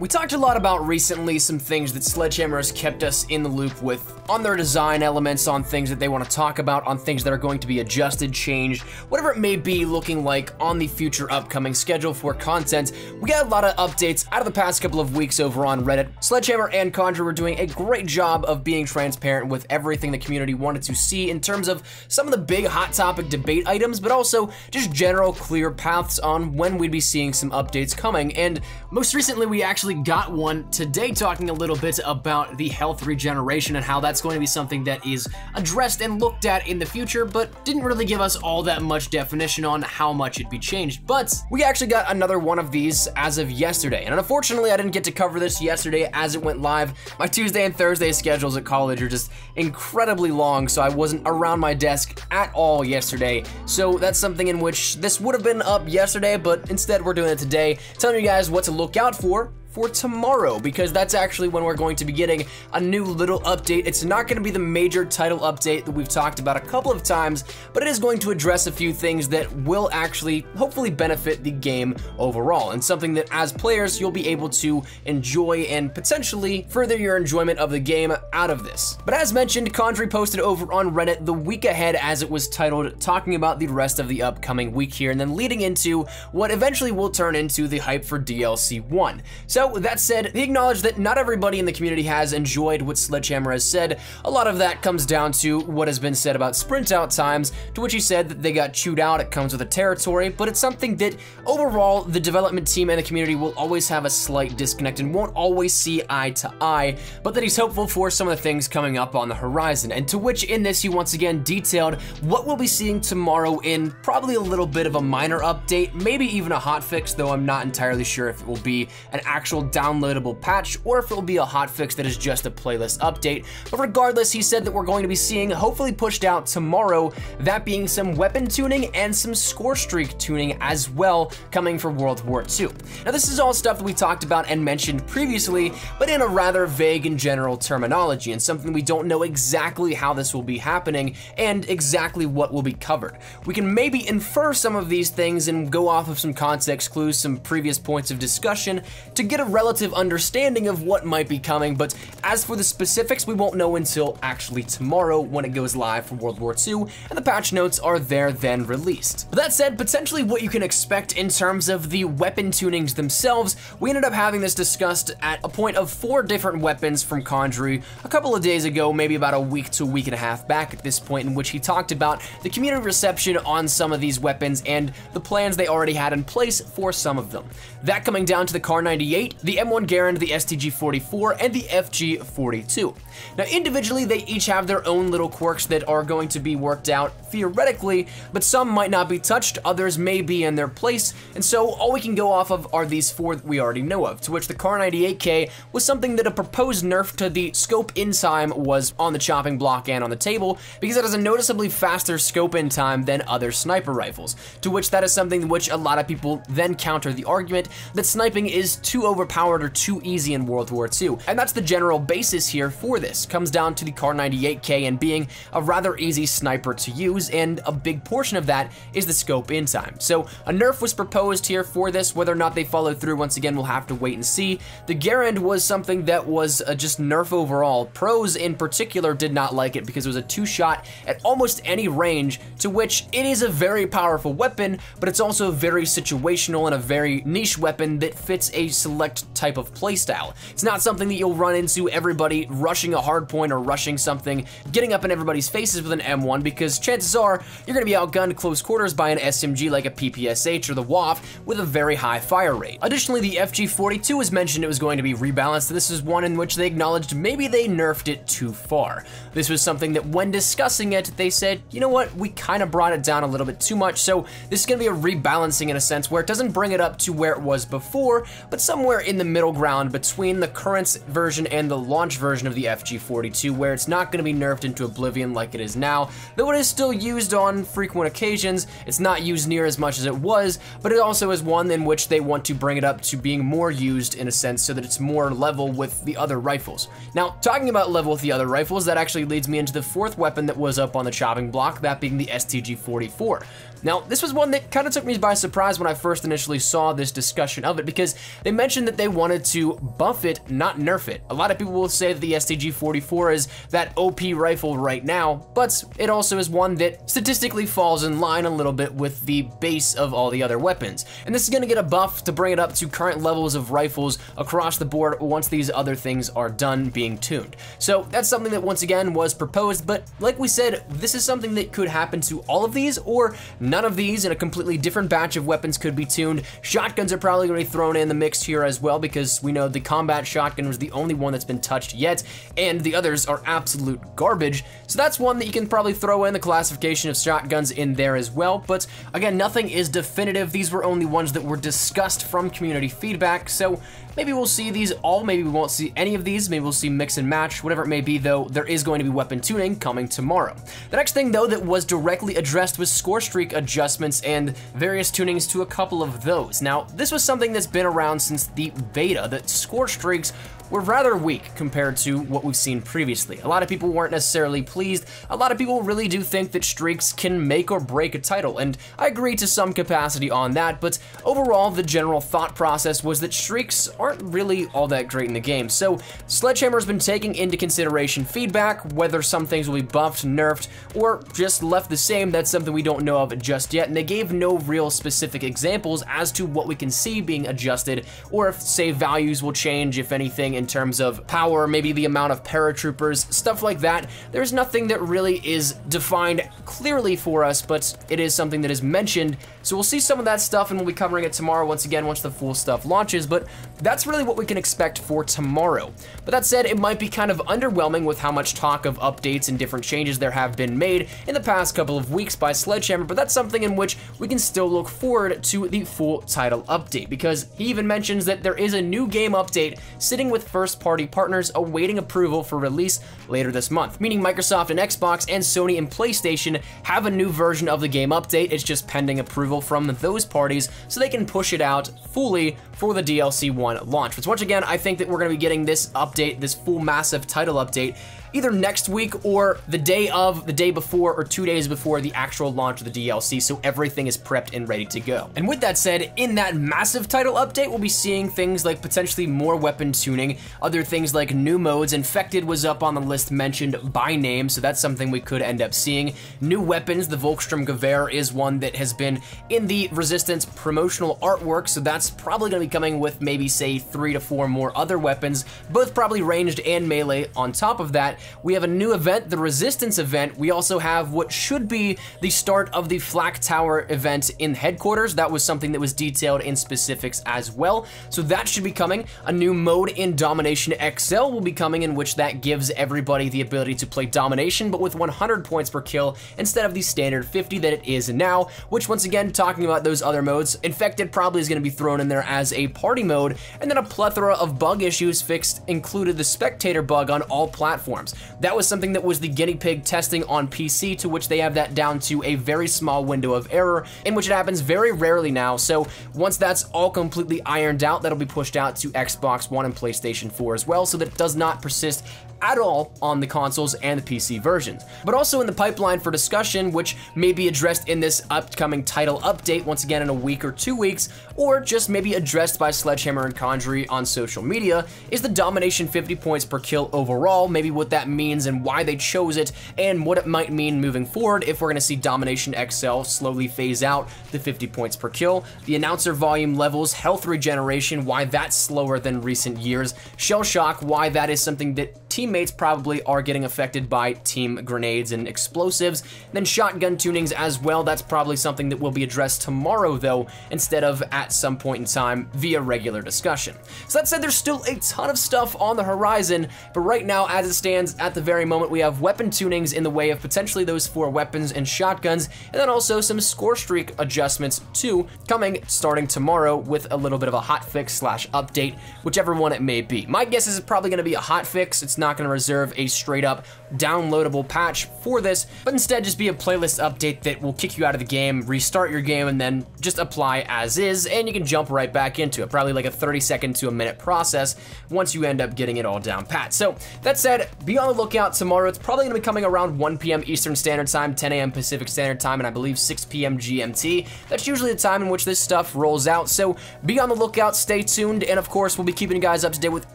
We talked a lot about recently some things that Sledgehammer has kept us in the loop with on their design elements, on things that they want to talk about, on things that are going to be adjusted, changed, whatever it may be looking like on the future upcoming schedule for content. We got a lot of updates out of the past couple of weeks over on Reddit. Sledgehammer and Conjure were doing a great job of being transparent with everything the community wanted to see in terms of some of the big hot topic debate items, but also just general clear paths on when we'd be seeing some updates coming. And most recently, we actually got one today talking a little bit about the health regeneration and how that's going to be something that is addressed and looked at in the future, but didn't really give us all that much definition on how much it'd be changed. But we actually got another one of these as of yesterday, and unfortunately I didn't get to cover this yesterday as it went live. My Tuesday and Thursday schedules at college are just incredibly long, so I wasn't around my desk at all yesterday. So that's something in which this would have been up yesterday, but instead we're doing it today, telling you guys what to look out for tomorrow, because that's actually when we're going to be getting a new little update. It's not going to be the major title update that we've talked about a couple of times, but it is going to address a few things that will actually hopefully benefit the game overall, and something that as players you'll be able to enjoy and potentially further your enjoyment of the game out of this. But as mentioned, Condry posted over on Reddit the week ahead, as it was titled, talking about the rest of the upcoming week here, and then leading into what eventually will turn into the hype for DLC 1. So that said, he acknowledged that not everybody in the community has enjoyed what Sledgehammer has said. A lot of that comes down to what has been said about sprint out times, to which he said that they got chewed out, it comes with the territory, but it's something that overall the development team and the community will always have a slight disconnect and won't always see eye to eye, but that he's hopeful for some of the things coming up on the horizon. And to which in this he once again detailed what we'll be seeing tomorrow in probably a little bit of a minor update, maybe even a hotfix, though I'm not entirely sure if it will be an actual downloadable patch or if it will be a hotfix that is just a playlist update. But regardless, he said that we're going to be seeing, hopefully pushed out tomorrow, that being some weapon tuning and some Scorestreak tuning as well coming for World War II. Now this is all stuff that we talked about and mentioned previously, but in a rather vague and general terminology, and something we don't know exactly how this will be happening and exactly what will be covered. We can maybe infer some of these things and go off of some context clues, some previous points of discussion to get a relative understanding of what might be coming, but as for the specifics, we won't know until actually tomorrow when it goes live for World War II, and the patch notes are there then released. But that said, potentially what you can expect in terms of the weapon tunings themselves, we ended up having this discussed at a point of 4 different weapons from Condry a couple of days ago, maybe about a week to a week and a half back at this point, in which he talked about the community reception on some of these weapons and the plans they already had in place for some of them. That coming down to the Car 98, the M1 Garand, the STG-44, and the FG-42. Now individually, they each have their own little quirks that are going to be worked out theoretically, but some might not be touched, others may be in their place, and so all we can go off of are these 4 that we already know of, to which the Car 98K was something that a proposed nerf to the scope in time was on the chopping block and on the table, because it has a noticeably faster scope in time than other sniper rifles, to which that is something which a lot of people then counter the argument that sniping is too overpowered or too easy in World War II. And that's the general basis here for this. Comes down to the Car 98K and being a rather easy sniper to use, and a big portion of that is the scope in time. So a nerf was proposed here for this. Whether or not they followed through, once again, we'll have to wait and see. The Garand was something that was just nerf overall. Pros in particular did not like it because it was a 2-shot at almost any range, to which it is a very powerful weapon, but it's also very situational and a very niche weapon that fits a select type of playstyle. It's not something that you'll run into everybody rushing a hard point or rushing something, getting up in everybody's faces with an M1, because chances are you're going to be outgunned close quarters by an SMG like a PPSH or the WAF with a very high fire rate. Additionally, the FG-42 was mentioned it was going to be rebalanced. This is one in which they acknowledged maybe they nerfed it too far. This was something that when discussing it, they said, you know what, we kind of brought it down a little bit too much, so this is going to be a rebalancing in a sense where it doesn't bring it up to where it was before, but somewhere in the middle ground between the current version and the launch version of the FG-42, where it's not going to be nerfed into oblivion like it is now, though it is still used on frequent occasions. It's not used near as much as it was, but it also is one in which they want to bring it up to being more used in a sense so that it's more level with the other rifles. Now, talking about level with the other rifles, that actually leads me into the fourth weapon that was up on the chopping block, that being the STG-44. Now, this was one that kind of took me by surprise when I first initially saw this discussion of it, because they mentioned that they wanted to buff it, not nerf it. A lot of people will say that the STG-44 is that OP rifle right now, but it also is one that statistically falls in line a little bit with the base of all the other weapons. And this is going to get a buff to bring it up to current levels of rifles across the board once these other things are done being tuned. So that's something that once again was proposed, but like we said, this is something that could happen to all of these, or none of these, and a completely different batch of weapons could be tuned. Shotguns are probably going to be thrown in the mix here as well, because we know the combat shotgun was the only one that's been touched yet, and the others are absolute garbage. So that's one that you can probably throw in the classification of shotguns in there as well. But again, nothing is definitive. These were only ones that were discussed from community feedback, so maybe we'll see these all, maybe we won't see any of these, maybe we'll see mix and match, whatever it may be though, there is going to be weapon tuning coming tomorrow. The next thing though that was directly addressed was Scorestreak adjustments and various tunings to a couple of those. Now, this was something that's been around since the beta, that Scorestreaks were rather weak compared to what we've seen previously. A lot of people weren't necessarily pleased. A lot of people really do think that streaks can make or break a title, and I agree to some capacity on that, but overall, the general thought process was that streaks aren't really all that great in the game. So Sledgehammer's been taking into consideration feedback, whether some things will be buffed, nerfed, or just left the same. That's something we don't know of just yet, and they gave no real specific examples as to what we can see being adjusted, or if, say, values will change, if anything, in terms of power, maybe the amount of paratroopers, stuff like that. There's nothing that really is defined clearly for us, but it is something that is mentioned. So we'll see some of that stuff, and we'll be covering it tomorrow once again once the full stuff launches, but that's really what we can expect for tomorrow. But that said, it might be kind of underwhelming with how much talk of updates and different changes there have been made in the past couple of weeks by Sledgehammer, but that's something in which we can still look forward to the full title update, because he even mentions that there is a new game update sitting with first-party partners awaiting approval for release later this month, meaning Microsoft and Xbox and Sony and PlayStation have a new version of the game update. It's just pending approval from those parties so they can push it out fully for the DLC 1 launch. Which once again, I think that we're going to be getting this update, this full massive title update, either next week or the day of, the day before, or 2 days before the actual launch of the DLC, so everything is prepped and ready to go. And with that said, in that massive title update, we'll be seeing things like potentially more weapon tuning, other things like new modes. Infected was up on the list mentioned by name, so that's something we could end up seeing. New weapons, the Volkstrom Gewehr is one that has been in the Resistance promotional artwork, so that's probably going to be coming with maybe, say, 3 to 4 more other weapons, both probably ranged and melee. On top of that, we have a new event, the Resistance event. We also have what should be the start of the Flak Tower event in headquarters. That was something that was detailed in specifics as well. So that should be coming. A new mode in Domination XL will be coming, in which that gives everybody the ability to play Domination, but with 100 points per kill instead of the standard 50 that it is now, which once again, talking about those other modes, Infected probably is going to be thrown in there as a party mode, and then a plethora of bug issues fixed included the spectator bug on all platforms. That was something that was the guinea pig testing on PC, to which they have that down to a very small window of error, in which it happens very rarely now. So once that's all completely ironed out, that'll be pushed out to Xbox One and PlayStation 4 as well, so that it does not persist at all on the consoles and the PC versions. But also in the pipeline for discussion, which may be addressed in this upcoming title update, once again in a week or 2 weeks, or just maybe addressed by Sledgehammer and Conjury on social media, is the Domination 50 points per kill overall, maybe what that means and why they chose it, and what it might mean moving forward if we're going to see Domination XL slowly phase out the 50 points per kill, the announcer volume levels, health regeneration, why that's slower than recent years, shell shock, why that is something that teammates probably are getting affected by team grenades and explosives, then shotgun tunings as well. That's probably something that will be addressed tomorrow though, instead of at some point in time via regular discussion. So that said, there's still a ton of stuff on the horizon, but right now, as it stands at the very moment, we have weapon tunings in the way of potentially those 4 weapons and shotguns, and then also some Scorestreak adjustments too, coming starting tomorrow with a little bit of a hotfix / update, whichever one it may be. My guess is it's probably going to be a hotfix. It's not not going to reserve a straight up downloadable patch for this, but instead just be a playlist update that will kick you out of the game, restart your game, and then just apply as is, and you can jump right back into it. Probably like a 30-second to a minute process once you end up getting it all down pat. So that said, be on the lookout tomorrow. It's probably going to be coming around 1 p.m. Eastern Standard Time, 10 a.m. Pacific Standard Time, and I believe 6 p.m. GMT. That's usually the time in which this stuff rolls out, so be on the lookout, stay tuned, and of course, we'll be keeping you guys up to date with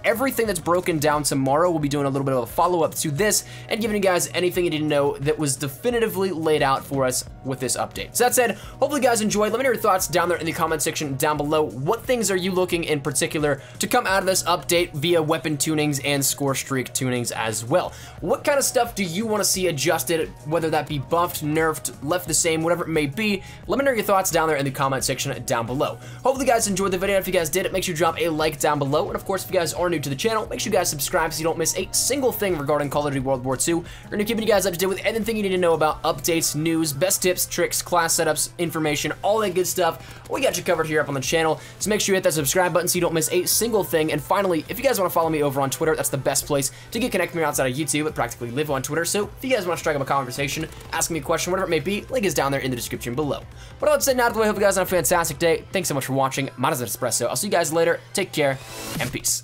everything that's broken down tomorrow. We'll be doing a little bit of a follow-up to this and giving you guys anything you need to know that was definitively laid out for us with this update. So that said, hopefully you guys enjoyed. Let me know your thoughts down there in the comment section down below. What things are you looking in particular to come out of this update via weapon tunings and Scorestreak tunings as well? What kind of stuff do you want to see adjusted, whether that be buffed, nerfed, left the same, whatever it may be? Let me know your thoughts down there in the comment section down below. Hopefully you guys enjoyed the video. If you guys did, make sure you drop a like down below. And of course, if you guys are new to the channel, make sure you guys subscribe so you don't miss a single thing regarding Call of Duty World War II. We're gonna be keeping you guys up to date with anything you need to know about updates, news, best tips, tricks, class setups, information, all that good stuff. We got you covered here up on the channel. So make sure you hit that subscribe button so you don't miss a single thing. And finally, if you guys want to follow me over on Twitter, that's the best place to get connected with me outside of YouTube. I practically live on Twitter. So if you guys want to strike up a conversation, ask me a question, whatever it may be, link is down there in the description below. But all that said, now out of the way, I hope you guys have a fantastic day. Thanks so much for watching. My name is Espresso. I'll see you guys later. Take care and peace.